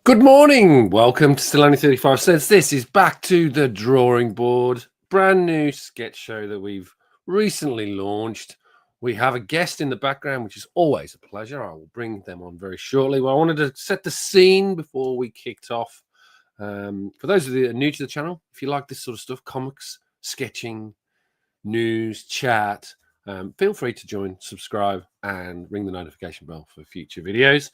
Good morning. Welcome to Still Only 35 Cents. This is Back to the Drawing Board, brand new sketch show that we've recently launched. We have a guest in the background, which is always a pleasure. I will bring them on very shortly. Well, I wanted to set the scene before we kicked off. For those of you that are new to the channel, if you like this sort of stuff, comics, sketching, news, chat, feel free to join, subscribe, and ring the notification bell for future videos.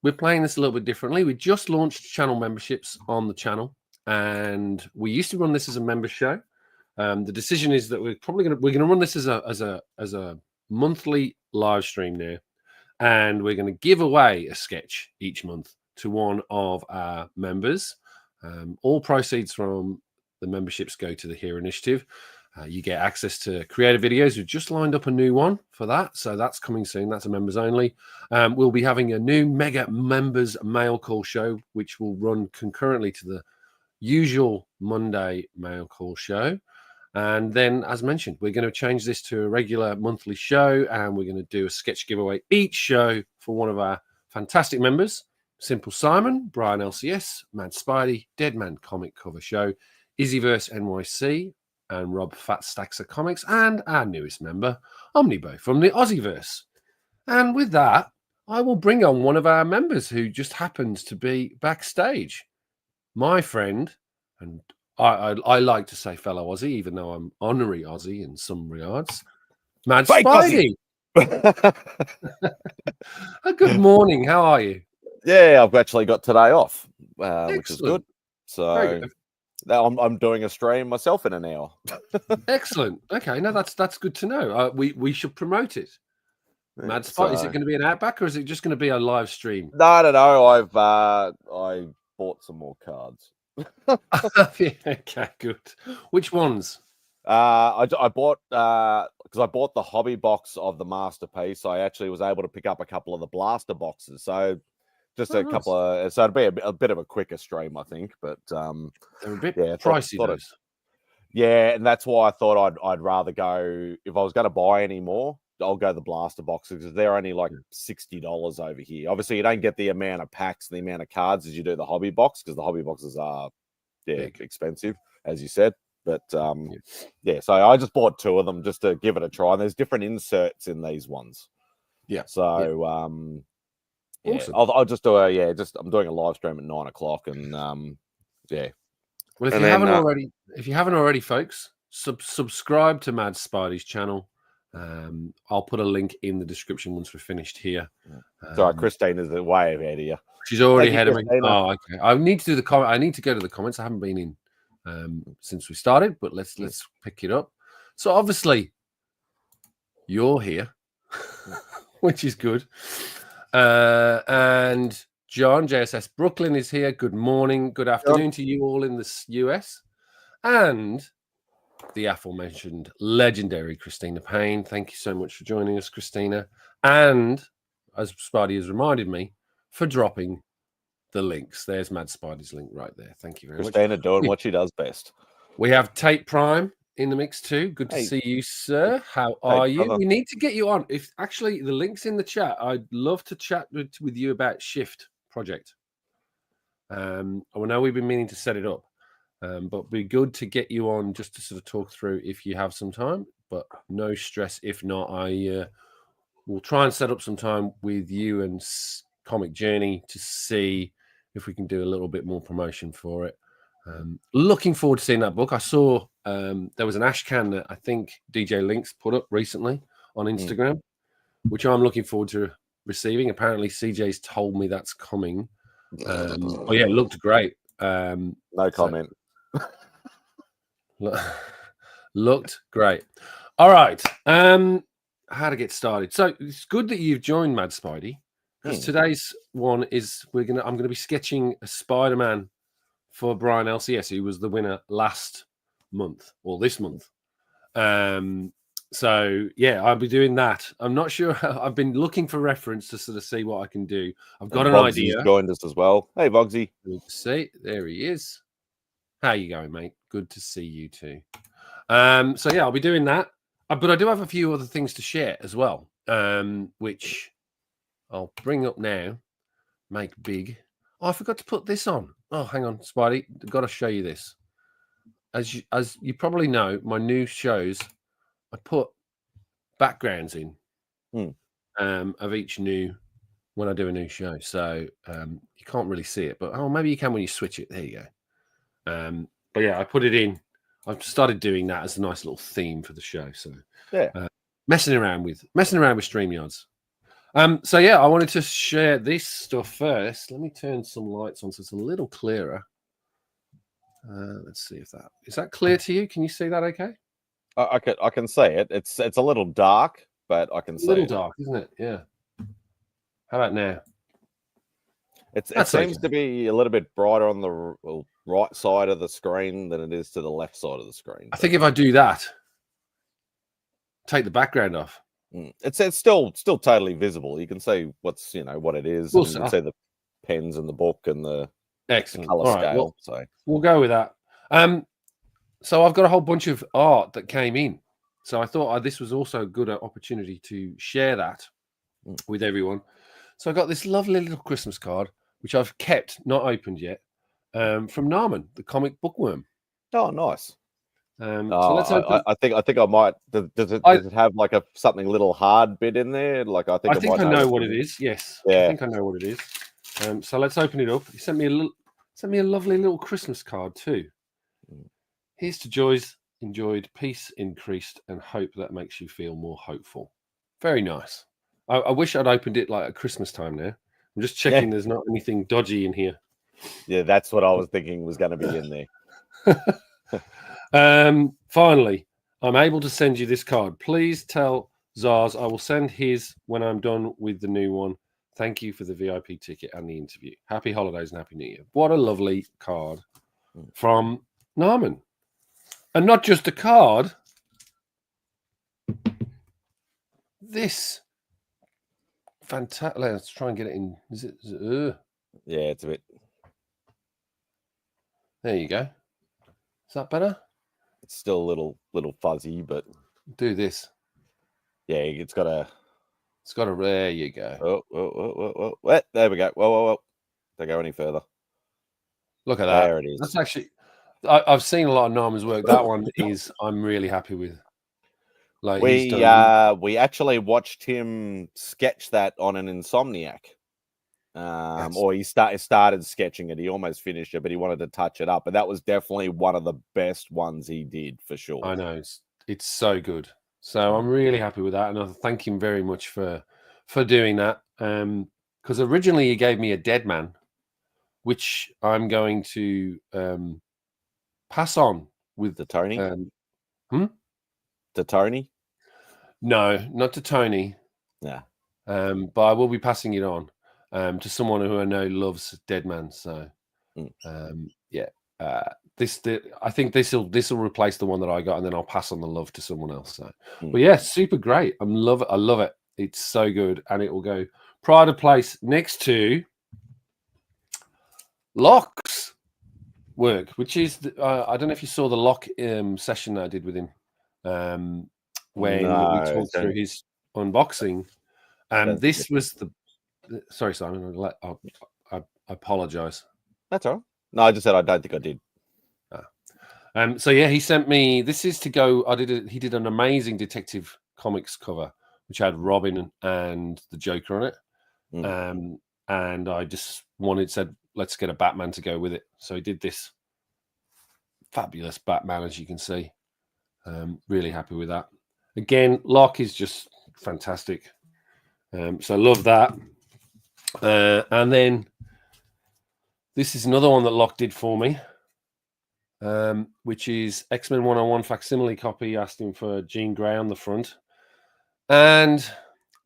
We're playing this a little bit differently. We just launched channel memberships on the channel, and we used to run this as a member show. The decision is that we're going to run this as a monthly live stream now, and we're going to give away a sketch each month to one of our members. All proceeds from the memberships go to the Here Initiative. You get access to creative videos. We've just lined up a new one for that, so that's coming soon. That's a members only. We'll be having a new mega members mail call show, which will run concurrently to the usual Monday mail call show. And then, as mentioned, we're going to change this to a regular monthly show, and we're going to do a sketch giveaway each show for one of our fantastic members: Simple Simon, Brian LCS, Mad Spidey, Deadman Comic Cover Show, Izzyverse NYC, and Rob Fat Stacks of Comics, and our newest member, Omnibo from the Aussieverse. And with that, I will bring on one of our members who just happens to be backstage. My friend, and I like to say fellow Aussie, even though I'm honorary Aussie in some regards, Mad Spidey. Good morning. How are you? Yeah, I've actually got today off, which is good. So I'm doing a stream myself in an hour. Excellent. Okay, no, that's good to know. We should promote it. Mad Spot. Is it going to be an Outback, or is it just going to be a live stream? No. I bought some more cards. Yeah, okay, good. Which ones? I bought because I bought the hobby box of the masterpiece. I actually was able to pick up a couple of the blaster boxes. So just couple of, so it'd be a bit of a quicker stream, I think. But they're a bit pricey, those. Yeah, and that's why I thought I'd rather go, if I was going to buy any more, I'll go the blaster boxes, because they're only like $60 over here. Obviously, you don't get the amount of packs, the amount of cards as you do the hobby box, because the hobby boxes are expensive, as you said. But yeah, so I just bought two of them just to give it a try. And there's different inserts in these ones. Yeah. So awesome. I'll just do I'm doing a live stream at 9 o'clock, and yeah. Well, if you haven't already, folks, subscribe to Mad Spidey's channel. I'll put a link in the description once we're finished here. Sorry, Christine is way ahead of you. She's already ahead of me. Oh, okay. I need to do the comment. I need to go to the comments. I haven't been in since we started, but let's pick it up. So obviously, you're here, which is good. And John, JSS Brooklyn, is here. Good morning, good afternoon to you all in the US. And the aforementioned legendary Christina Payne. Thank you so much for joining us, Christina. And, as Spidey has reminded me, for dropping the links. There's Mad Spidey's link right there. Thank you very much. Christina doing what she does best. We have Tate Prime in the mix too. Good to see you, sir. How are you? Brother. We need to get you on. If actually the link's in the chat, I'd love to chat with you about Shift Project. I know we've been meaning to set it up, but it'd be good to get you on just to sort of talk through if you have some time. But no stress if not. I will try and set up some time with you and Comic Journey to see if we can do a little bit more promotion for it. Looking forward to seeing that book. I saw there was an ash can that I think DJ Links put up recently on Instagram, which I'm looking forward to receiving. Apparently CJ's told me that's coming. Oh yeah, it looked great. No comment. Looked great. All right. How to get started. So it's good that you've joined Mad Spidey, because today's one is I'm gonna be sketching a Spider-Man for Brian LCS, who was the winner last month or this month. So yeah, I'll be doing that. I'm not sure. I've been looking for reference to sort of see what I can do. I've got an idea. Joined us as well. Hey, Vogsy. Good to see. There he is. How you going, mate? Good to see you too. So yeah, I'll be doing that. But I do have a few other things to share as well, which I'll bring up now. Make big. Oh, I forgot to put this on. Oh, hang on, Spidey. I've got to show you this. As you probably know, my new shows, I put backgrounds in of each new when I do a new show. So you can't really see it, but maybe you can when you switch it. There you go. But yeah, I put it in. I've started doing that as a nice little theme for the show. So Yeah. messing around with StreamYards. So yeah, I wanted to share this stuff first. Let me turn some lights on so it's a little clearer. Let's see if that is that clear to you. Can you see that okay? I can see it. It's a little dark, but I can see A little it. dark, isn't it? Yeah. How about now? It seems to be a little bit brighter on the right side of the screen than it is to the left side of the screen. I think if I do that, take the background off. It's still totally visible. You can see what's what it is. And you can see the pens and the book and the excellent color scale. Well, so we'll go with that. So I've got a whole bunch of art that came in. So I thought this was also a good opportunity to share that with everyone. So I got this lovely little Christmas card, which I've kept, not opened yet, from Narman, the comic bookworm. Oh, nice. So let's open. I think I might. Does it have like something little hard bit in there? Like I think I know what it is. Yes, yeah. I think I know what it is. So let's open it up. He sent me a lovely little Christmas card too. Here's to joys enjoyed, peace increased, and hope that makes you feel more hopeful. Very nice. I wish I'd opened it like at Christmas time now. I'm just checking there's not anything dodgy in here. Yeah, that's what I was thinking was going to be in there. Finally, I'm able to send you this card. Please tell Zars I will send his when I'm done with the new one. Thank you for the VIP ticket and the interview. Happy holidays and Happy New Year. What a lovely card from Narman. And not just a card. This fantastic. Let's try and get it in. Is it? Yeah, it's a bit. There you go. Is that better? It's still a little fuzzy, but do this. Yeah, it's got a. There you go. Oh, there we go. Whoa. Don't go any further. Look at that. There it is. That's actually. I've seen a lot of Narman's work. That one I'm really happy with. Like we actually watched him sketch that on an Insomniac. Or he started sketching it. He almost finished it, but he wanted to touch it up. And that was definitely one of the best ones he did for sure. I know it's so good. So I'm really happy with that, and I thank him very much for doing that. Because originally he gave me a Dead Man, which I'm going to pass on with the Tony. To Tony? No, not to Tony. Yeah. But I will be passing it on to someone who I know loves Dead Man. So yeah. I think this will replace the one that I got, and then I'll pass on the love to someone else. So, but yeah, super great. I love it. It's so good, and it will go pride of place next to Locke's work, which is I don't know if you saw the Locke session that I did with him when we talked through his unboxing. This was the. Sorry, Simon. I apologize. That's all right. No, I just said I don't think I did. So yeah, he sent me. This is to go. He did an amazing Detective Comics cover, which had Robin and the Joker on it. And I just said, let's get a Batman to go with it. So he did this fabulous Batman, as you can see. Really happy with that. Again, Locke is just fantastic. So love that. And then this is another one that Locke did for me. Which is X-Men 101 facsimile copy. Asked him for Jean Grey on the front. And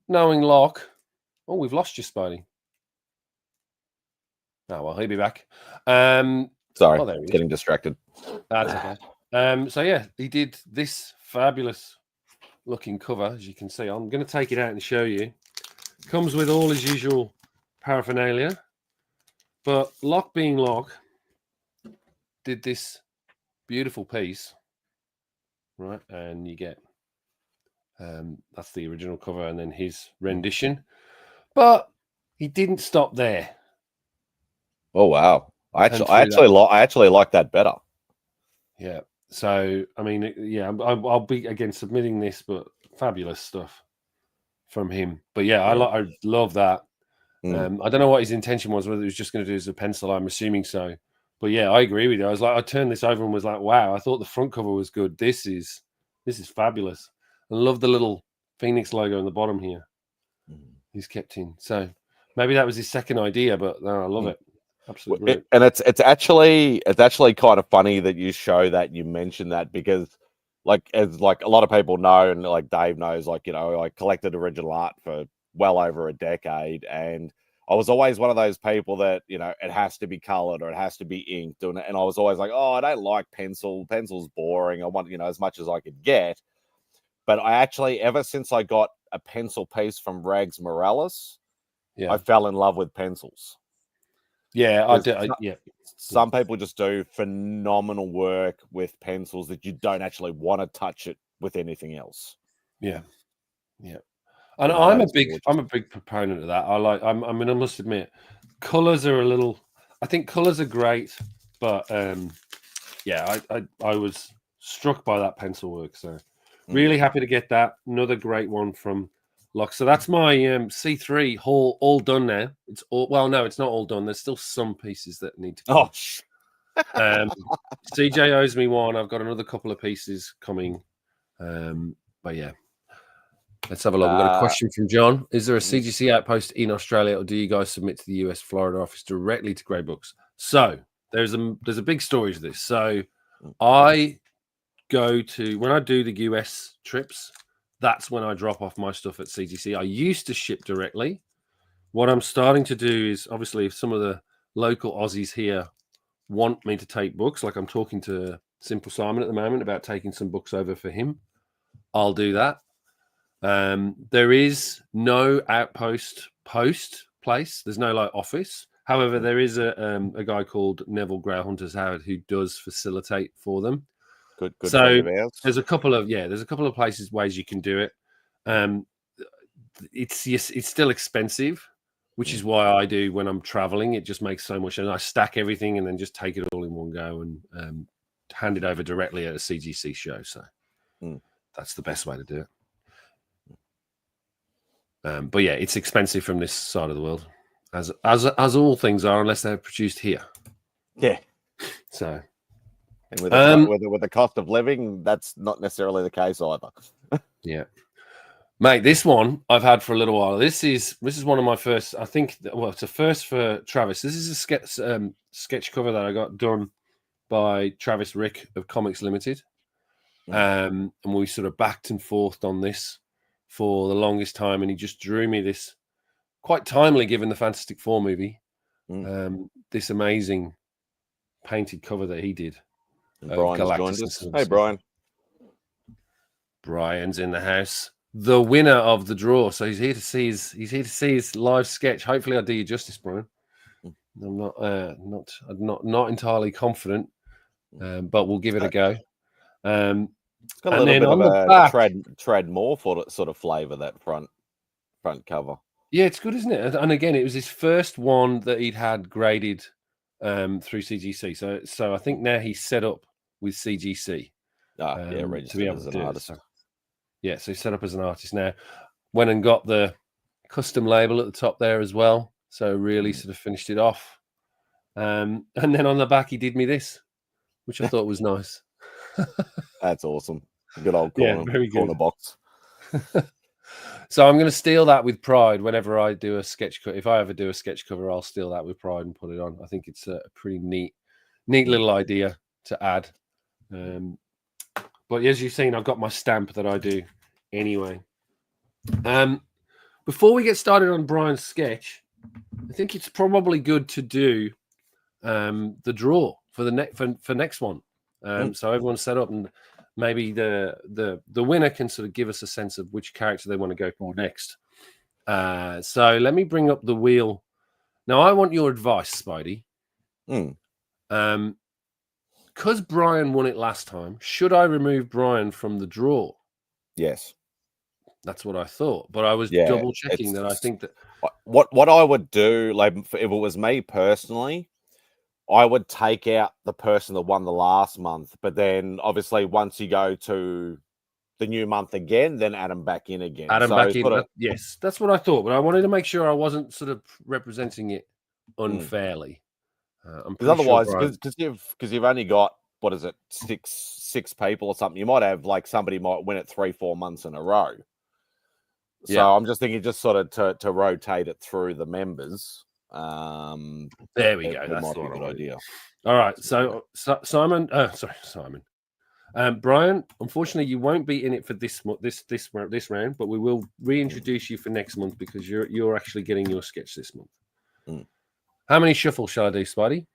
knowing Locke, we've lost you, Spidey. Oh, well, he'll be back. Sorry, getting distracted. That's okay. So yeah, he did this fabulous looking cover, as you can see. I'm going to take it out and show you. Comes with all his usual paraphernalia. But Locke being Locke, did this beautiful piece, right? And you get that's the original cover, and then his rendition. But he didn't stop there. Oh wow! I And through that, actually like that better. yeah. So I mean, yeah, I'll be again submitting this, but fabulous stuff from him. But yeah, Yeah. I love that. Mm. I don't know what his intention was, whether he was just going to do it as a pencil. I'm assuming so. But yeah, I agree with you. I was like, I turned this over and was like, wow, I thought the front cover was good. This is fabulous. I love the little Phoenix logo on the bottom here. He's kept in. So maybe that was his second idea, but no, I love it. Absolutely brilliant. And it's actually kind of funny that you show that, you mention that, because as like a lot of people know, and like Dave knows, like, you know, I collected original art for well over a decade, and I was always one of those people that, you know, it has to be colored or it has to be inked, and I was always like, oh, I don't like pencil's boring, I want, you know, as much as I could get. But I actually, ever since I got a pencil piece from Rags Morales, Yeah. I fell in love with pencils. Yeah, I did. Yeah. Some people just do phenomenal work with pencils that you don't actually want to touch it with anything else. Yeah. Yeah. And You know, I'm that a is big gorgeous. I'm a big proponent of that. I mean, I must admit, colors are a little, I think colors are great, but yeah, I was struck by that pencil work. So really happy to get that. Another great one from Lock. So that's my C3 haul all done now. It's all, well, no, it's not all done. There's still some pieces that need to come. CJ owes me one. I've got another couple of pieces coming. But yeah. Let's have a look. We've got a question from John. Is there a CGC outpost in Australia, or do you guys submit to the US Florida office directly to Grey Books? So there's a big story to this. So I go to, when I do the US trips, that's when I drop off my stuff at CGC. I used to ship directly. What I'm starting to do is, obviously, if some of the local Aussies here want me to take books, like I'm talking to Simple Simon at the moment about taking some books over for him, I'll do that. There is no outpost post place. There's no like office. However, there is a guy called Neville Growhunters Howard who does facilitate for them. Good So friend of ours. there's a couple of places, ways you can do it. It's still expensive, which is why I do when I'm traveling. It just makes so much, and I stack everything and then just take it all in one go and hand it over directly at a CGC show. So that's the best way to do it. But yeah, it's expensive from this side of the world, as all things are, unless they're produced here. Yeah. So, and with the cost of living, that's not necessarily the case either. Yeah, mate, this one I've had for a little while. This is one of my first. I think, well, it's a first for Travis. This is a sketch cover that I got done by Travis Rick of Comics Limited, and we sort of backed and forth on this for the longest time, and he just drew me this, quite timely given the Fantastic Four movie, this amazing painted cover that he did. Brian's joined us. Hey, Brian. Brian's in the house. The winner of the draw, so he's here to see his live sketch. Hopefully, I do you justice, Brian. I'm not entirely confident, but we'll give it a go. It's got a little bit of a Trad Moore sort of flavor, that front cover. Yeah, it's good, isn't it? And again, it was his first one that he'd had graded through CGC. So I think now he's set up with CGC. Registered to be able as an artist. So he's set up as an artist now. Went and got the custom label at the top there as well. So really sort of finished it off. And then on the back, he did me this, which I thought was nice. That's awesome. Good old corner box. So I'm going to steal that with pride whenever I do a sketch cover. If I ever do a sketch cover, I'll steal that with pride and put it on. I think it's a pretty neat little idea to add. But as you've seen, I've got my stamp that I do anyway. Before we get started on Brian's sketch, I think it's probably good to do the draw for the next one. So everyone's set up, and maybe the winner can sort of give us a sense of which character they want to go for next. So let me bring up the wheel. Now, I want your advice, Spidey. Because Brian won it last time, should I remove Brian from the draw? Yes. That's what I thought. But I was double checking that. I think that what I would do, like, if it was me personally, I would take out the person that won the last month, but then obviously once you go to the new month again, then add them back in again. Add them So back in. sort of, Yes, that's what I thought, but I wanted to make sure I wasn't sort of representing it unfairly. I'm because pretty sure otherwise, Brian. because you've only got what is it, six people or something. You might have like somebody might win it 3-4 months in a row. So Yeah. I'm just thinking, just sort of to rotate it through the members. There we go. It That's might the be a one good idea. All right. So Simon. Simon. Brian, unfortunately, you won't be in it for this round, but we will reintroduce you for next month because you're actually getting your sketch this month. How many shuffles shall I do, Spidey?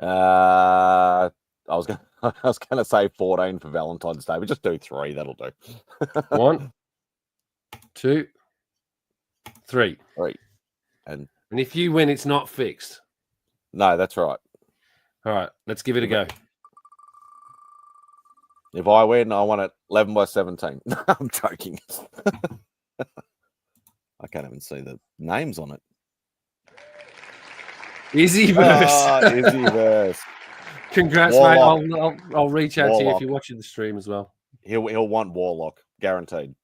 I was gonna say 14 for Valentine's Day, but just do 3. That'll do. 1, 2, 3. 3. And if you win, it's not fixed. No, that's right. All right, let's give it a go. If I win, I want it 11 by 17. I'm joking. I can't even see the names on it. Izzy verse. Izzy verse. Congrats, Warlock. mate. I'll reach out to you if you're watching the stream as well. He'll want Warlock, guaranteed.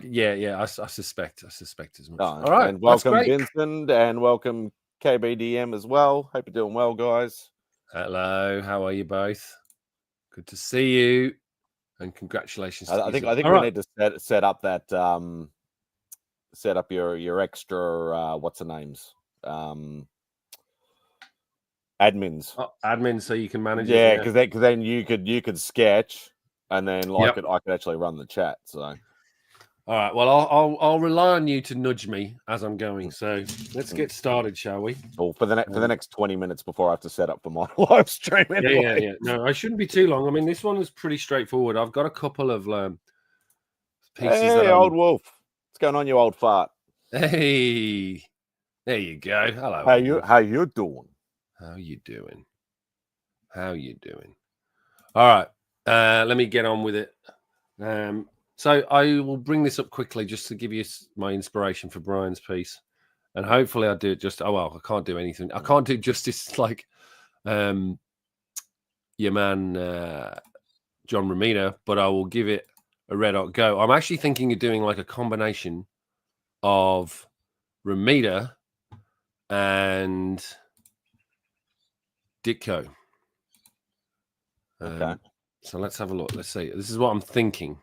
Yeah. I suspect as much. All right, and welcome Vincent, and welcome KBDM as well. Hope you're doing well, guys. Hello, how are you both? Good to see you, and congratulations. I think we need to set up that set up your extra what's the names admins. Admins, so you can manage. Yeah, because then you could sketch, and then I could actually run the chat. So. All right. Well, I'll rely on you to nudge me as I'm going. So let's get started, shall we? Well, for the next 20 minutes before I have to set up for my live stream. Anyway. Yeah. No, I shouldn't be too long. I mean, this one is pretty straightforward. I've got a couple of pieces. Hey, old wolf, what's going on, you old fart? Hey, there you go. Hello. How you doing? How you doing? All right. Let me get on with it. So I will bring this up quickly just to give you my inspiration for Brian's piece, and hopefully I'll do it just. Oh well, I can't do anything. I can't do justice like your man John Romita, but I will give it a red hot go. I'm actually thinking of doing like a combination of Romita and Ditko. Okay. So let's have a look. Let's see. This is what I'm thinking.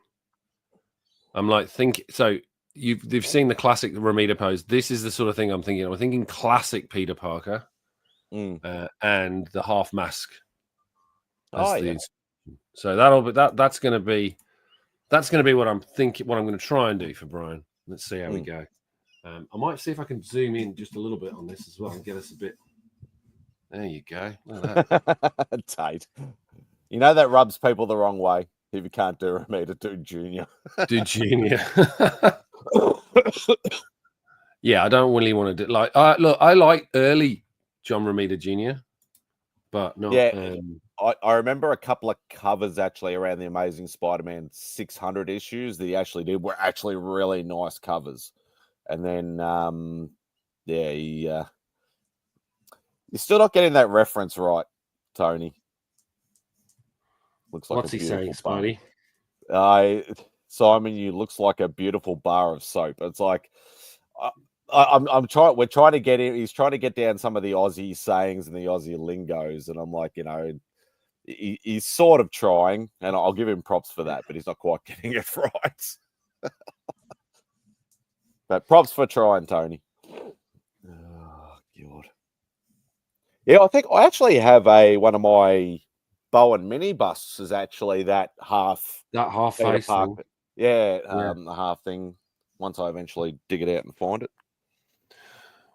I'm like so they've seen the classic Romita pose. This is the sort of thing I'm thinking. I'm thinking classic Peter Parker and the half mask. So that's going to be what I'm thinking. What I'm going to try and do for Brian. Let's see how we go. I might see if I can zoom in just a little bit on this as well and get us a bit. There you go. Look at that. Tight. You know that rubs people the wrong way. If you can't do Romita, do Junior. Do Junior. Yeah, I don't really want to do look. I like early John Romita Jr., but not. Yeah, I remember a couple of covers actually around the Amazing Spider-Man 600 issues that he actually did were actually really nice covers, and then you're still not getting that reference right, Tony. Looks like what's he saying, Spidey? Simon, you looks like a beautiful bar of soap. It's like I'm trying. We're trying to get him. He's trying to get down some of the Aussie sayings and the Aussie lingos, and I'm like, he's sort of trying, and I'll give him props for that, but he's not quite getting it right. But props for trying, Tony. Oh God. Yeah, I think I actually have one of my Bowen mini busts is actually that half face. The half thing. Once I eventually dig it out and find it.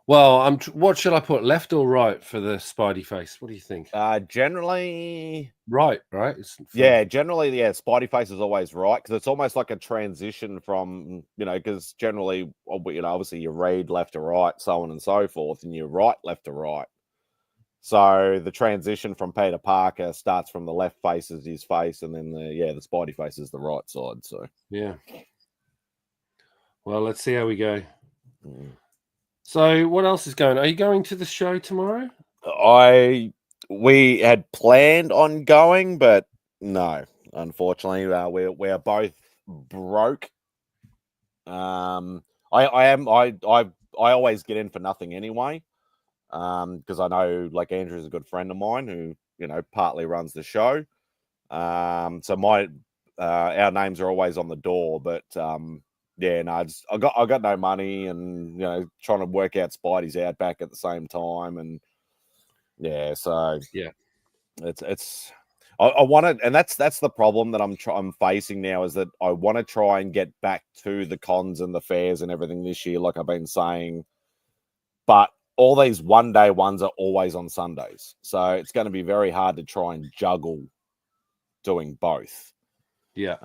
Well, what should I put, left or right for the Spidey face? What do you think? Generally right. Generally, Spidey face is always right because it's almost like a transition from because generally, obviously you read left to right, so on and so forth, and you write left to right. So the transition from Peter Parker starts from the left face is his face, and then the Spidey face is the right side. So yeah. Well, let's see how we go. So what else is going on? Are you going to the show tomorrow? We had planned on going, but no, unfortunately, we're both broke. I always get in for nothing anyway, because I know like Andrew's a good friend of mine who partly runs the show. So our names are always on the door, but yeah, no, I got no money, and trying to work out Spidey's Outback at the same time, and yeah, so yeah, it's I want to, and that's the problem that I'm facing now, is that I want to try and get back to the cons and the fairs and everything this year, like I've been saying, but all these one-day ones are always on Sundays, so it's going to be very hard to try and juggle doing both. yeah.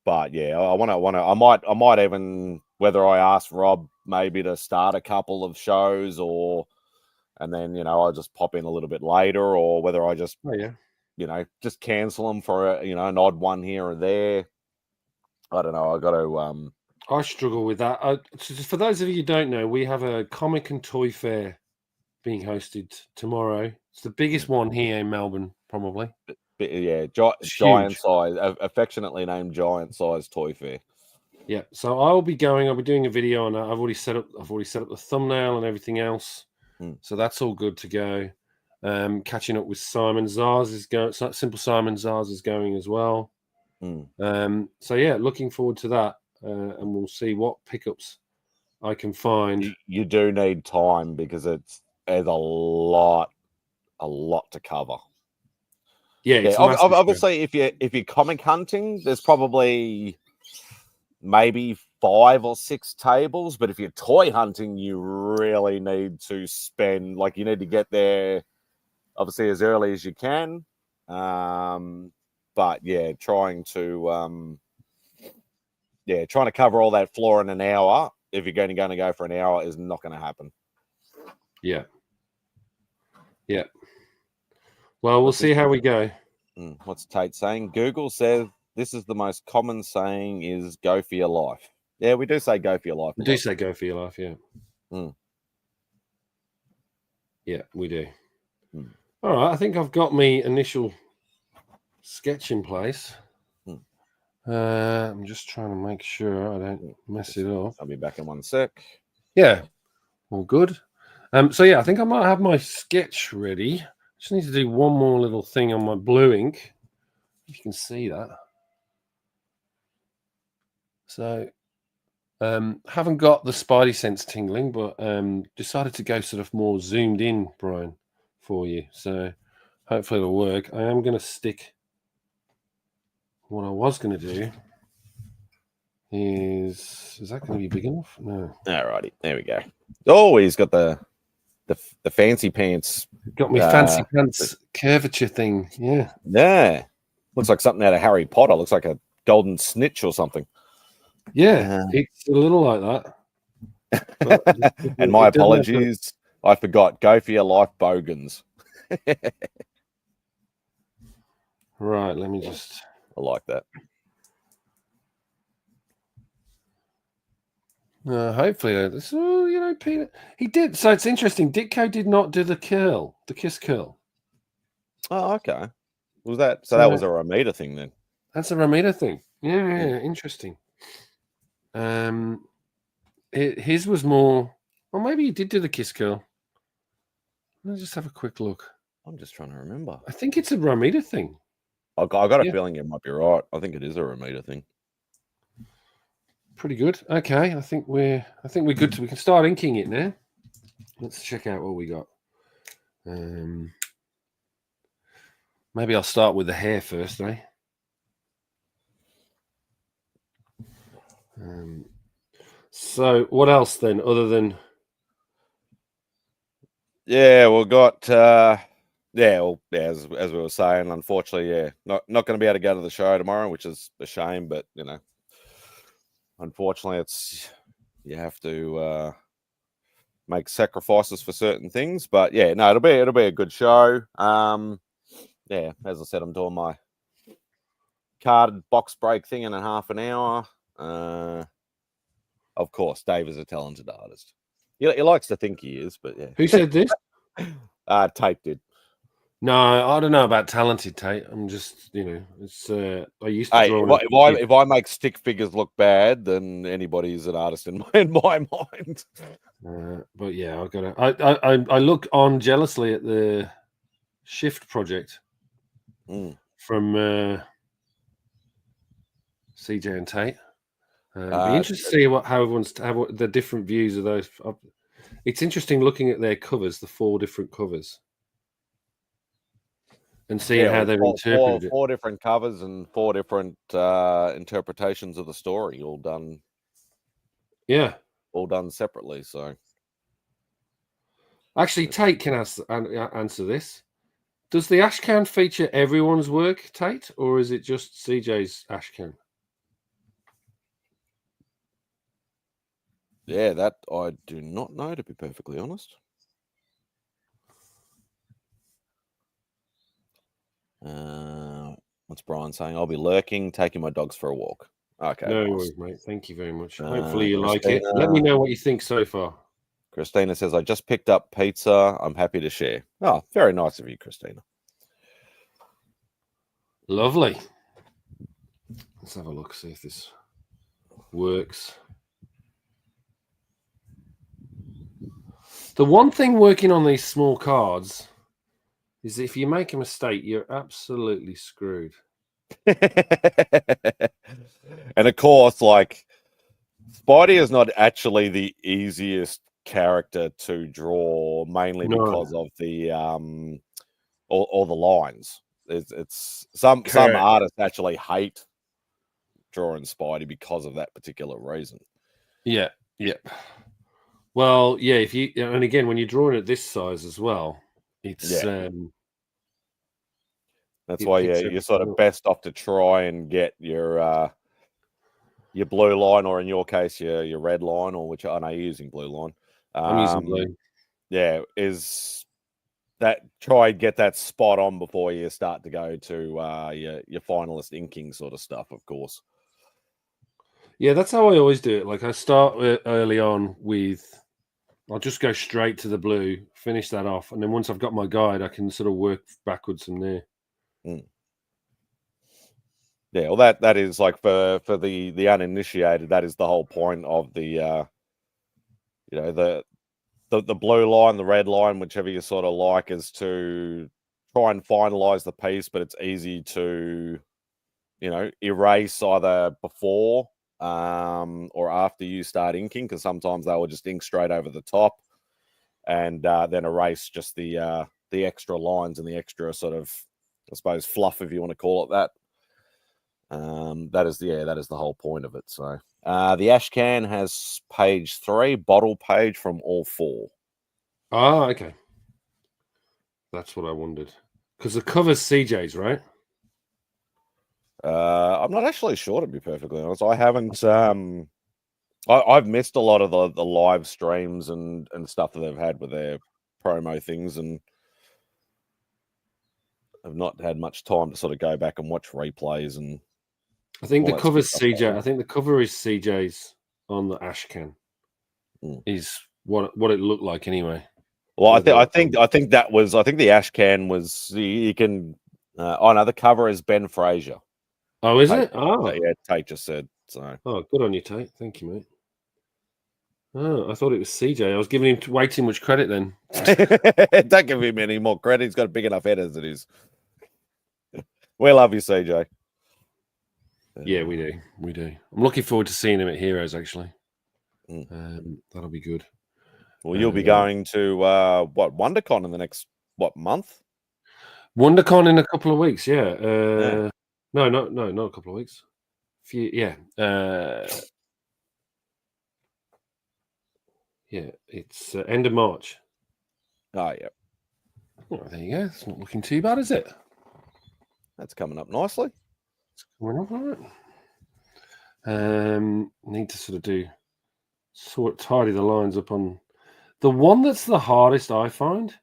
But yeah, I might even, whether I ask Rob maybe to start a couple of shows, and then I'll just pop in a little bit later, or whether I just just cancel them for an odd one here or there. I don't know. I got to. I struggle with that. For those of you who don't know, we have a comic and toy fair being hosted tomorrow. It's the biggest one here in Melbourne, probably. Yeah, It's giant huge. size, affectionately named giant size toy fair. Yeah, so I'll be going. I'll be doing a video on that. I've already set up the thumbnail and everything else, so that's all good to go. Catching up with Simon Zars is going. Simple Simon Zars is going as well. So yeah, looking forward to that, and we'll see what pickups I can find. You do need time, because there's a lot to cover. Yeah, obviously, if you're comic hunting, there's probably maybe 5 or 6 tables, but if you're toy hunting, you really need to spend, you need to get there obviously as early as you can. But yeah, trying to cover all that floor in an hour, if you're going to go for an hour, is not going to happen. Yeah. Well, we'll see how we go. What's Tate saying? Google says this is the most common saying is "go for your life." Yeah, we do say "go for your life." We do say "go for your life." Yeah. Yeah, we do. All right, I think I've got me initial sketch in place. I'm just trying to make sure I don't mess it up. I'll be back in 1 sec. Yeah, all good. So yeah, I think I might have my sketch ready. Just need to do one more little thing on my blue ink. If you can see that. So haven't got the Spidey sense tingling, but decided to go sort of more zoomed in, Brian, for you. So hopefully it'll work. I am going to stick. What I was going to do is that going to be big enough? No. Alrighty, there we go. Oh, he's got the fancy pants. Got me fancy pants curvature thing. Yeah. Looks like something out of Harry Potter. Looks like a golden snitch or something. Yeah, it's a little like that. And my apologies, I forgot. Go for your life, Bogans. Right, let me just. I like that. Hopefully, this. Oh, Peter. He did. So it's interesting. Ditko did not do the kiss curl. Oh, okay. Was that? So that was a Ramita thing then. That's a Ramita thing. Yeah, interesting. His was more. Well, maybe he did do the kiss curl. Let's just have a quick look. I'm just trying to remember. I think it's a Ramita thing. I got a feeling you might be right. I think it is a Ramita thing. Pretty good. Okay, I think we're good. We can start inking it now. Let's check out what we got. Maybe I'll start with the hair first, eh? So what else then, other than? Yeah, we got. As we were saying, unfortunately, not going to be able to go to the show tomorrow, which is a shame. But unfortunately, you have to make sacrifices for certain things. But yeah, no, it'll be a good show. Yeah, as I said, I'm doing my carded box break thing in half an hour. Of course, Dave is a talented artist. He likes to think he is, but yeah. Who said this? Tate did. No, I don't know about talented, Tate. I'm just, it's. I used to Hey, draw. if I make stick figures look bad, then anybody's an artist in my mind. But yeah, I look on jealously at the Shift project from CJ and Tate. Be interesting to see how the different views of those. It's interesting looking at their covers, the 4 different covers, and seeing how they've interpreted it. 4 different covers and 4 different interpretations of the story, all done. Yeah, all done separately. So, actually, Tate can answer this. Does the ashcan feature everyone's work, Tate, or is it just CJ's ashcan? Yeah, that I do not know, to be perfectly honest. What's Brian saying? I'll be lurking, taking my dogs for a walk. Okay. No nice. worries, mate. Thank you very much. Hopefully you like it. Christina- Let me know what you think so far. Christina says, I just picked up pizza. I'm happy to share. Oh, very nice of you, Christina. Lovely. Let's have a look, see if this works. The one thing working on these small cards is if you make a mistake, you're absolutely screwed. And of course, like, Spidey is not actually the easiest character to draw, mainly because of the all the lines. It's some artists actually hate drawing Spidey because of that particular reason. Yeah. Well, yeah. And again, when you're drawing at this size as well, it's that's why you're sort of best off to try and get your blue line, or in your case, your red line, or which I know you're using blue line. I'm using blue. Yeah, is that try and get that spot on before you start to go to your finalist inking sort of stuff, of course. Yeah, that's how I always do it. Like I start early on with, I'll just go straight to the blue, finish that off, and then once I've got my guide, I can sort of work backwards from there. Yeah, well, that is like for the uninitiated, that is the whole point of the the blue line, the red line, whichever you sort of like, is to try and finalize the piece, but it's easy to erase either before or after you start inking, because sometimes they will just ink straight over the top and then erase just the extra lines and the extra sort of, I suppose, fluff, if you want to call it that. That is the whole point of it. So the ashcan has page 3, bottle page from all 4. Ah, okay. That's what I wondered. Because the cover's CJ's, right? I'm not actually sure, to be perfectly honest. I haven't. I've missed a lot of the live streams and stuff that they've had with their promo things, and I've not had much time to sort of go back and watch replays. And I think the cover's CJ. I think the cover is CJ's on the ashcan. Is what it looked like anyway. Well, I think the ashcan was, you can. Oh no, the cover is Ben Fraser. Oh, is it? Oh, yeah. Tate just said so. Oh, good on you, Tate. Thank you, mate. Oh, I thought it was CJ. I was giving him way too much credit then. Don't give him any more credit. He's got a big enough head as it is. We love you, CJ. Yeah, we do. We do. I'm looking forward to seeing him at Heroes, actually. That'll be good. Well, you'll be going to WonderCon in the next month? WonderCon in a couple of weeks. Yeah. No, not a couple of weeks. Yeah. Yeah, it's end of March. Oh, yeah. Oh, there you go. It's not looking too bad, is it? That's coming up nicely. It's coming up all right. Need to tidy the lines up on the one that's the hardest, I find,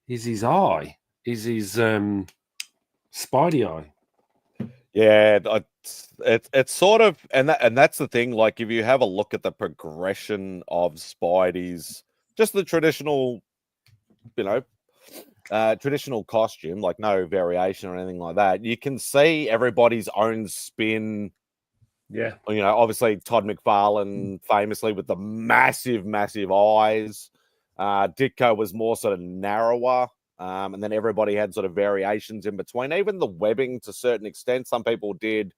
is his eye. Is his Spidey eye. Yeah, it's sort of, and that's the thing. Like, if you have a look at the progression of Spidey's, just the traditional traditional costume, like no variation or anything like that, you can see everybody's own spin. Yeah. Obviously Todd McFarlane famously with the massive, massive eyes. Ditko was more sort of narrower. And then everybody had sort of variations in between. Even the webbing to a certain extent. Some people did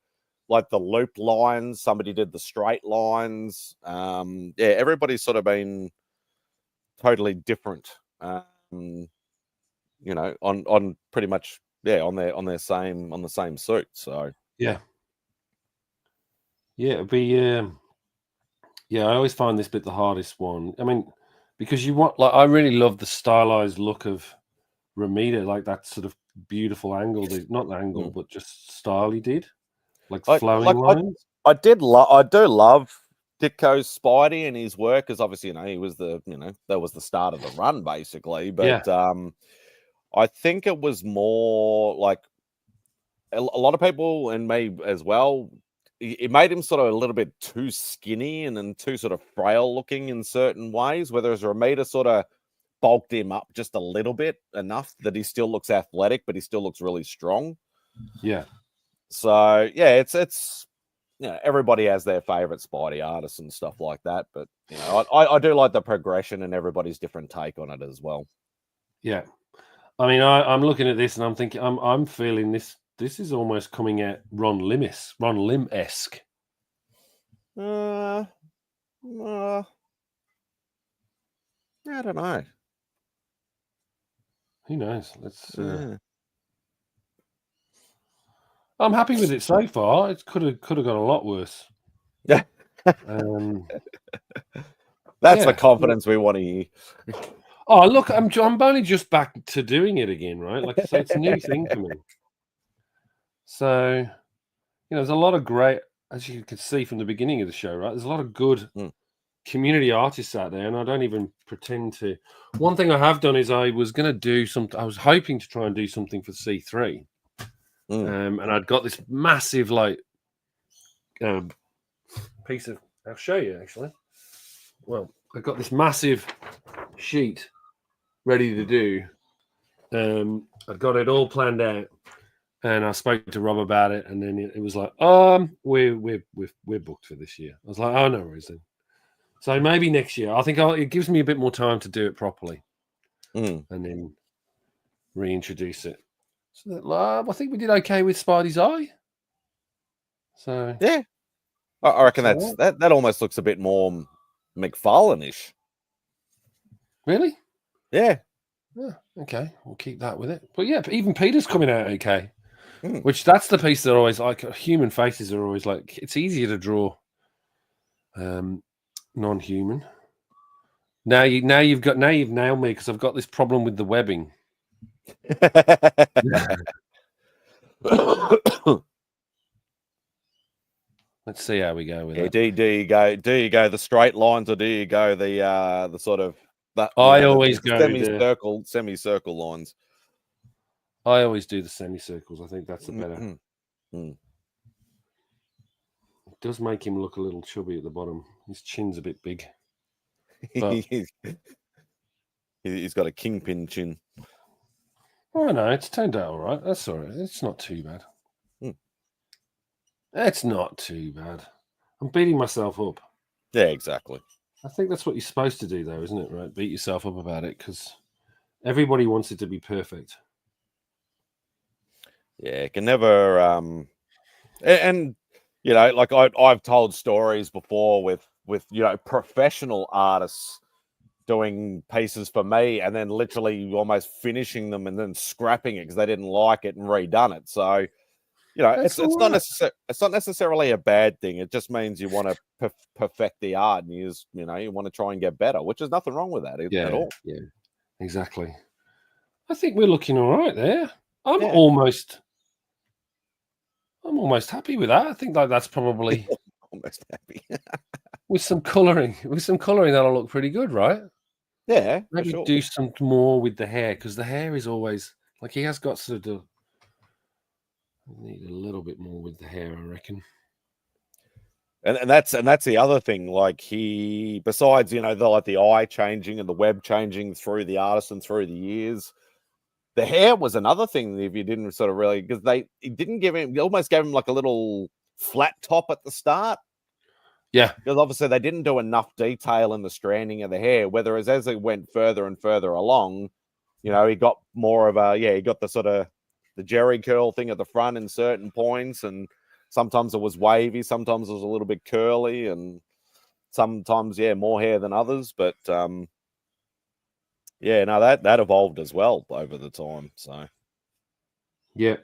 like the loop lines. Somebody did the straight lines. Everybody's sort of been totally different. On pretty much on the same suit. So Yeah. It'd be I always find this bit the hardest one. I mean, because I really love the stylized look of Ramita, like that sort of beautiful angle, not the angle, but just style he did, like flowing lines. I do love Ditko's Spidey and his work, because obviously he was that was the start of the run basically. But I think it was more like a lot of people, and me as well, it made him sort of a little bit too skinny and too sort of frail looking in certain ways, whereas Ramita sort of bulked him up just a little bit, enough that he still looks athletic, but he still looks really strong. Yeah. So it's everybody has their favorite Spidey artists and stuff like that, but I do like the progression and everybody's different take on it as well. Yeah, I mean, I'm looking at this and I'm thinking, I'm feeling this. This is almost coming at Ron Lim-esque. I don't know. Who knows? Let's. I'm happy with it so far. It could have gone a lot worse. Yeah. That's the confidence we want to hear. Oh, look, I'm only just back to doing it again, right? Like, so it's a new thing for me. So, there's a lot of great, as you can see from the beginning of the show, right? There's a lot of good community artists out there, and I don't even pretend to. One thing I have done is I was going to do something. I was hoping to try and do something for C3, and I'd got this massive piece of. I'll show you actually. Well, I got this massive sheet ready to do. I'd got it all planned out, and I spoke to Rob about it, and then it was like, we're booked for this year. I was like, oh, no worries then. So maybe next year. I think it gives me a bit more time to do it properly, and then reintroduce it. So I think we did okay with Spidey's eye. So yeah, I reckon that almost looks a bit more McFarlane-ish. Really? Yeah. Okay, we'll keep that with it. But yeah, even Peter's coming out okay. Which that's the piece that always like human faces are always like it's easier to draw non-human. Now you've nailed me because I've got this problem with the webbing. Let's see how we go with it. Do you go the straight lines, or do you go the sort of always go semicircle lines? I always do the semicircles. I think that's the better. It does make him look a little chubby at the bottom. His chin's a bit big. But... he's got a kingpin chin. Oh no, it's turned out all right. That's all right. It's not too bad. It's not too bad. I'm beating myself up. Yeah, exactly. I think that's what you're supposed to do, though, isn't it? Right? Beat yourself up about it because everybody wants it to be perfect. Yeah, it can never. And like I've told stories before with professional artists doing pieces for me, and then literally almost finishing them and then scrapping it because they didn't like it and redone it. So. It's not necessarily a bad thing. It just means you want to perfect the art, and you want to try and get better, which is nothing wrong with that at all. Yeah, exactly. I think we're looking all right there. I'm almost happy with that. I think that's probably almost happy with some coloring. With some coloring, that'll look pretty good, right? Yeah, maybe for sure. Do some more with the hair because the hair is always like he has got sort of. Need a little bit more with the hair, I reckon. And that's the other thing. Like he, besides the eye changing and the web changing through the artist and through the years, the hair was another thing. If you didn't sort of really, because he almost gave him like a little flat top at the start. Yeah, because obviously they didn't do enough detail in the stranding of the hair. Whether as it went further and further along, he got more of he got the sort of the Jerry curl thing at the front in certain points, and sometimes it was wavy, sometimes it was a little bit curly, and sometimes more hair than others. But that evolved as well over the time. So yeah.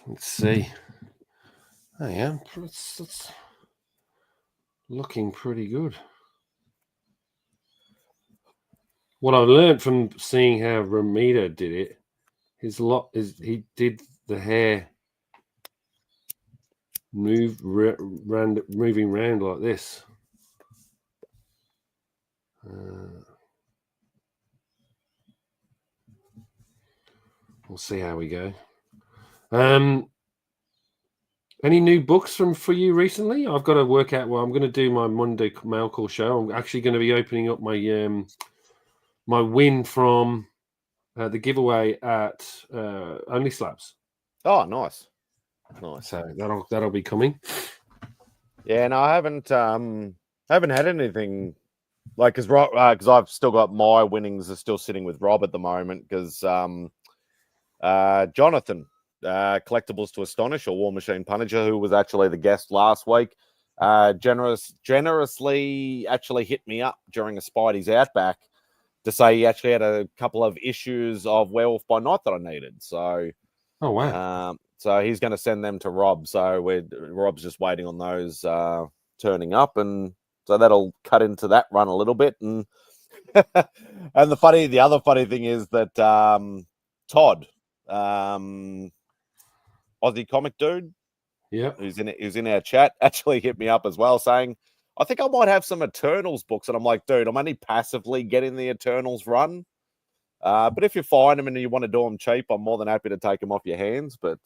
Let's see. Oh yeah, it's looking pretty good. What I learned from seeing how Ramita did it, he did the hair moving around like this. We'll see how we go. Any new books for you recently? I've got to work out. Well, I'm going to do my Monday mail call show. I'm actually going to be opening up my my win from the giveaway at Only Slabs. Oh, nice. So that'll be coming. Yeah, no, I haven't had anything like because I've still got my winnings are still sitting with Rob at the moment because Jonathan Collectibles to Astonish or War Machine Punisher, who was actually the guest last week, generously actually hit me up during a Spidey's Outback to say he actually had a couple of issues of Werewolf by Night that I needed. So, oh wow. So he's going to send them to Rob. So Rob's just waiting on those turning up, and so that'll cut into that run a little bit. And and the other funny thing is that Todd, Aussie comic dude, who's in our chat, actually hit me up as well, saying, I think I might have some Eternals books. And I'm like, dude, I'm only passively getting the Eternals run. But if you find them and you want to do them cheap, I'm more than happy to take them off your hands. But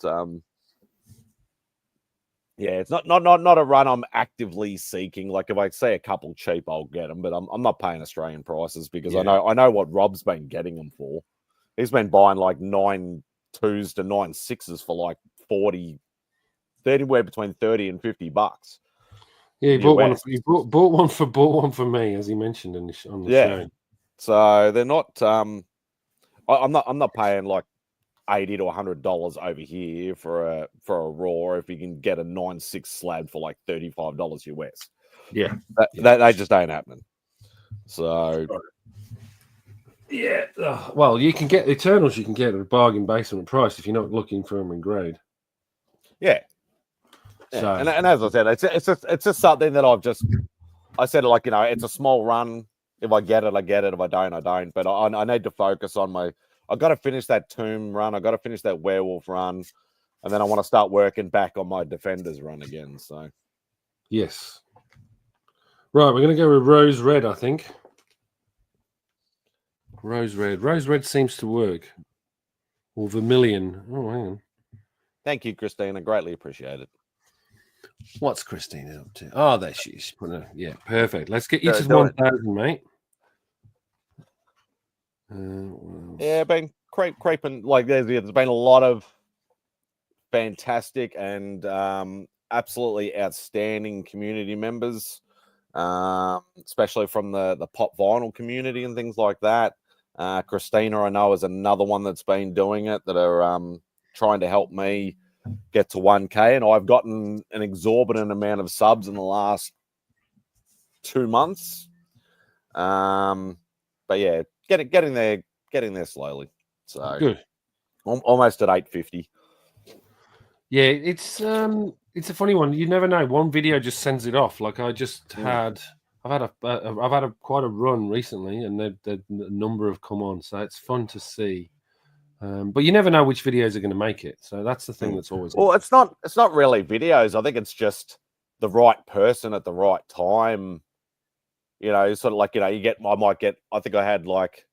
it's not a run I'm actively seeking. Like if I see a couple cheap, I'll get them. But I'm not paying Australian prices because I know what Rob's been getting them for. He's been buying like 9.2s to 9.6s for like 40, anywhere between $30 and $50. Yeah, he bought one. He bought one for me, as he mentioned on the show. So they're not. I'm not paying like $80 to $100 over here for a raw. If you can get a 9.6 slab for like $35 US, they just ain't happening. So well, you can get Eternals. You can get at a bargain basement price if you're not looking for them in grade. Yeah. So, and as I said, it's just something that I said like it's a small run. If I get it, I get it. If I don't, I don't. But I need to focus on I got to finish that Tomb run. I got to finish that Werewolf run, and then I want to start working back on my Defenders run again. So, yes. Right, we're going to go with Rose Red, I think. Rose Red seems to work. Or Vermilion. Oh, hang on. Thank you, Christina. Greatly appreciate it. What's Christina up to? Oh, there she is. Perfect. Let's get you to 1,000, mate. Been creeping. Like there's been a lot of fantastic and absolutely outstanding community members, especially from the pop vinyl community and things like that. Christina, I know, is another one that's been doing it that are trying to help me get to 1K, and I've gotten an exorbitant amount of subs in the last 2 months. But yeah, getting there slowly. So good. Almost at 850. Yeah, it's a funny one. You never know. One video just sends it off. Like I just had, I've had quite a run recently, and the number have come on, so it's fun to see. But you never know which videos are going to make it. So that's the thing that's always. Well, it's not really videos. I think it's just the right person at the right time. Sort of like I think I had like,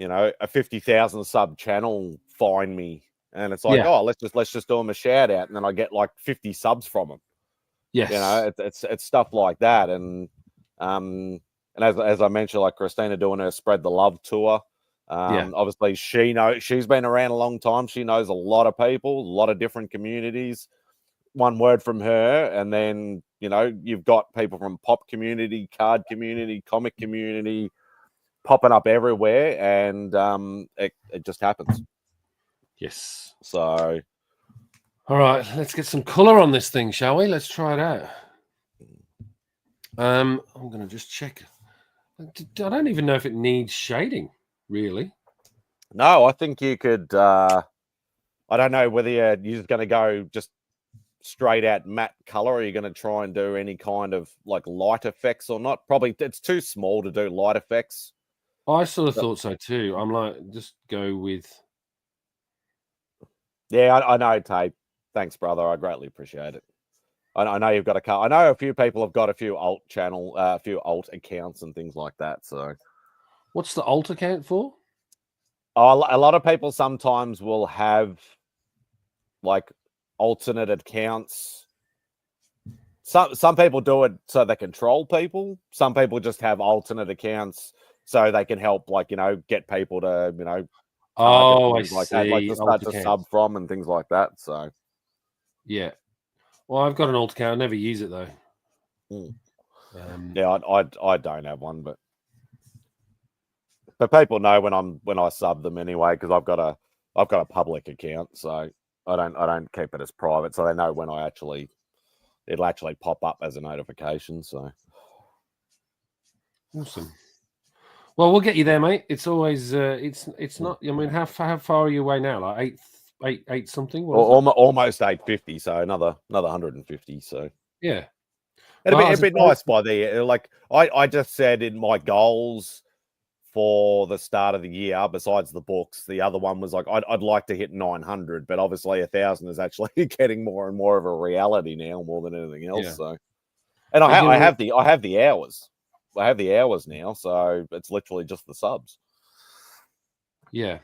a 50,000 sub channel find me, and it's like, let's just do them a shout out, and then I get like 50 subs from them. Yes. You know, it's stuff like that, and as I mentioned, like Christina doing her Spread the Love tour. Obviously, she's been around a long time. She knows a lot of people, a lot of different communities. One word from her, and then you've got people from pop community, card community, comic community popping up everywhere, and it just happens. Yes. So, all right, let's get some color on this thing, shall we? Let's try it out. I'm going to just check. I don't even know if it needs shading, really. No, I think you could. I don't know whether you're just going to go just straight out matte color, or you're going to try and do any kind of like light effects or not. Probably it's too small to do light effects. I sort of thought so too. I'm like, just go with. Yeah, I know, Tate. Thanks, brother. I greatly appreciate it. I know you've got a car. I know a few people have got a few alt accounts and things like that. So, what's the alt account for? A lot of people sometimes will have like alternate accounts. Some people do it so they control people. Some people just have alternate accounts so they can help, like, get people to, Oh, I like see. that, like to start to sub from and things like that. So, yeah. Well, I've got an alt account. I never use it though. Yeah, I don't have one, but people know when I sub them anyway, because I've got a public account, so I don't keep it as private, so they know when it'll actually pop up as a notification. So awesome. Well, we'll get you there, mate. It's always it's not. I mean, how far are you away now? Like eight something? Almost 850. So another 150. So yeah, it'd be nice by the like I just said in my goals for the start of the year, besides the books, the other one was like I'd like to hit 900, but obviously 1,000 is actually getting more and more of a reality now, more than anything else. Yeah. So, and I have the hours. I have the hours now, so it's literally just the subs. Yeah,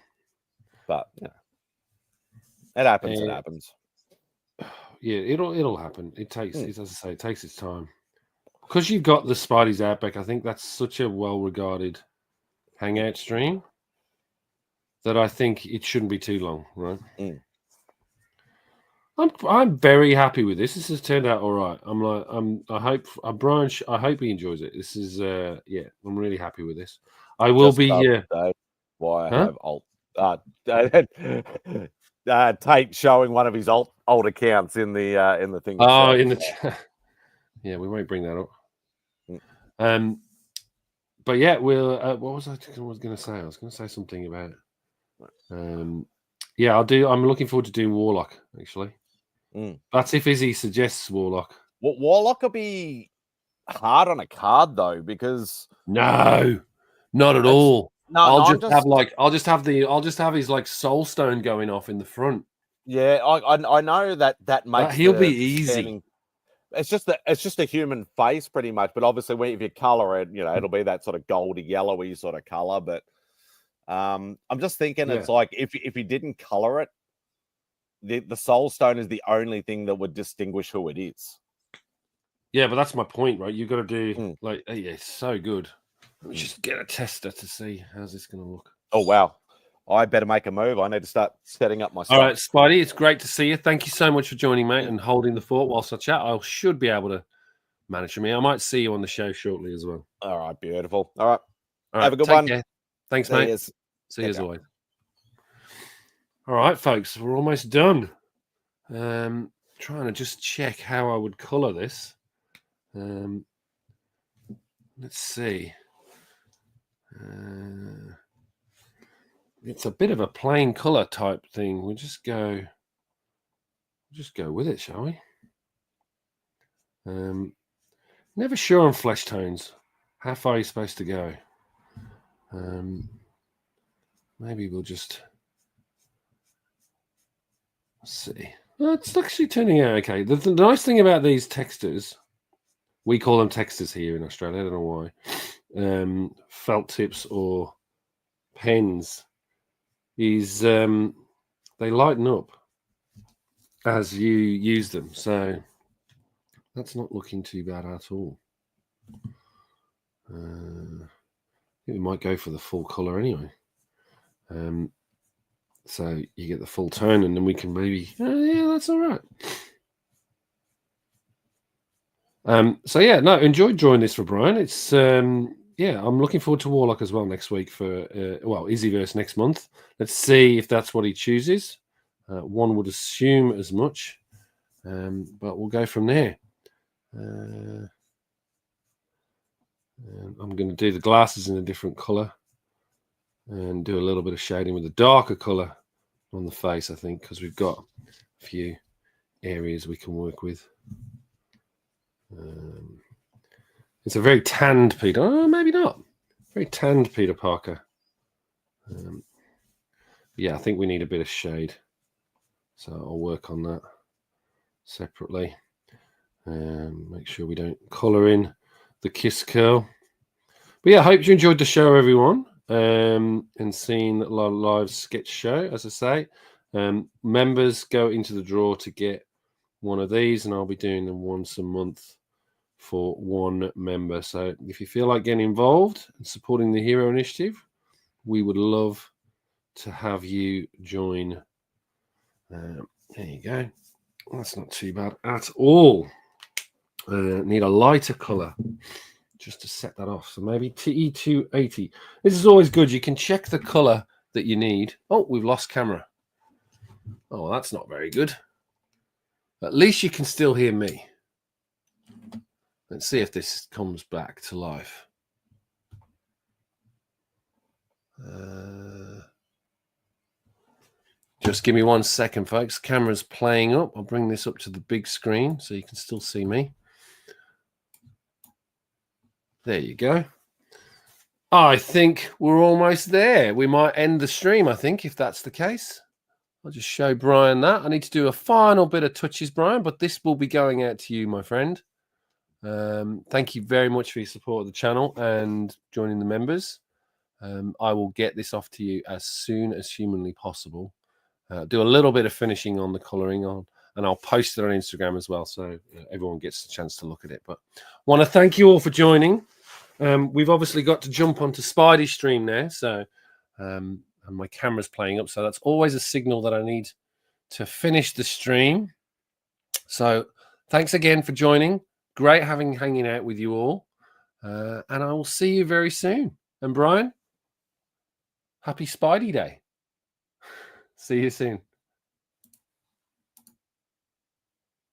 but it happens. It happens. Yeah, it'll happen. It takes, as I say, it takes its time. Because you've got the Spidey's Outback, I think that's such a well-regarded hangout stream that I think it shouldn't be too long, right? I'm very happy with this. This has turned out all right. I hope Brian. I hope he enjoys it. This is I'm really happy with this. I will be why I have alt. Tate showing one of his old accounts in the thing. Oh, in the chat. Yeah, we won't bring that up. But yeah, we'll. What was I going to say? I was going to say something about. Yeah, I'll do. I'm looking forward to doing Warlock. Actually, that's if Izzy suggests Warlock. Well, Warlock will be hard on a card though, because no, not at all. No, I'll just have his like soul stone going off in the front. Yeah, I know that makes he'll be easy. It's just a human face pretty much, but obviously if you color it, it'll be that sort of goldy yellowy sort of color. But I'm just thinking it's like if you didn't color it, the soul stone is the only thing that would distinguish who it is. Yeah, but that's my point, right? You've got to do it's so good. Let me just get a tester to see how's this going to look. Oh wow. I better make a move. I need to start setting up my stuff. All right, Spidey, it's great to see you. Thank you so much for joining, mate, and holding the fort whilst I chat. I should be able to manage for me. I might see you on the show shortly as well. All right, beautiful. All right. Have a good one. Care. Thanks, mate. See you as always. All right, folks, we're almost done. Trying to just check how I would colour this. Let's see. It's a bit of a plain color type thing. We'll just go with it, shall we? Never sure on flesh tones how far you're supposed to go. Maybe we'll just see. Well, it's actually turning out okay. The nice thing about these textures, we call them textures here in Australia. I don't know why. Felt tips or pens is they lighten up as you use them. So That's not looking too bad at all. I think we might go for the full color anyway. So you get the full tone, and then we can maybe, yeah, that's all right. So yeah, no, enjoyed drawing this for Brian. It's yeah, I'm looking forward to Warlock as well next week for Izzyverse next month. Let's see if that's what he chooses. One would assume as much, but we'll go from there. I'm going to do the glasses in a different color and do a little bit of shading with a darker color on the face, I think, because we've got a few areas we can work with. It's a very tanned Peter. Oh, maybe not. Very tanned Peter Parker. Yeah, I think we need a bit of shade. So I'll work on that separately. Make sure we don't colour in the kiss curl. But yeah, I hope you enjoyed the show, everyone. And seeing that live sketch show, as I say. Members go into the draw to get one of these, and I'll be doing them once a month for one member. So if you feel like getting involved and supporting the Hero Initiative, we would love to have you join. There you go. That's not too bad at all. Need a lighter color just to set that off. So maybe TE280. This is always good. You can check the color that you need. Oh, we've lost camera. Oh, that's not very good. At least you can still hear me. Let's see if this comes back to life. Just give me 1 second, folks. Camera's playing up. I'll bring this up to the big screen so you can still see me. There you go. I think we're almost there. We might end the stream, I think, if that's the case. I'll just show Brian that. I need to do a final bit of touches, Brian, but this will be going out to you, my friend. Thank you very much for your support of the channel and joining the members. I will get this off to you as soon as humanly possible. Do a little bit of finishing on the colouring on, and I'll post it on Instagram as well, so everyone gets a chance to look at it. But want to thank you all for joining. We've obviously got to jump onto Spidey's stream now, so and my camera's playing up, so that's always a signal that I need to finish the stream. So thanks again for joining. Great hanging out with you all, and I will see you very soon. And Brian, happy Spidey Day. See you soon.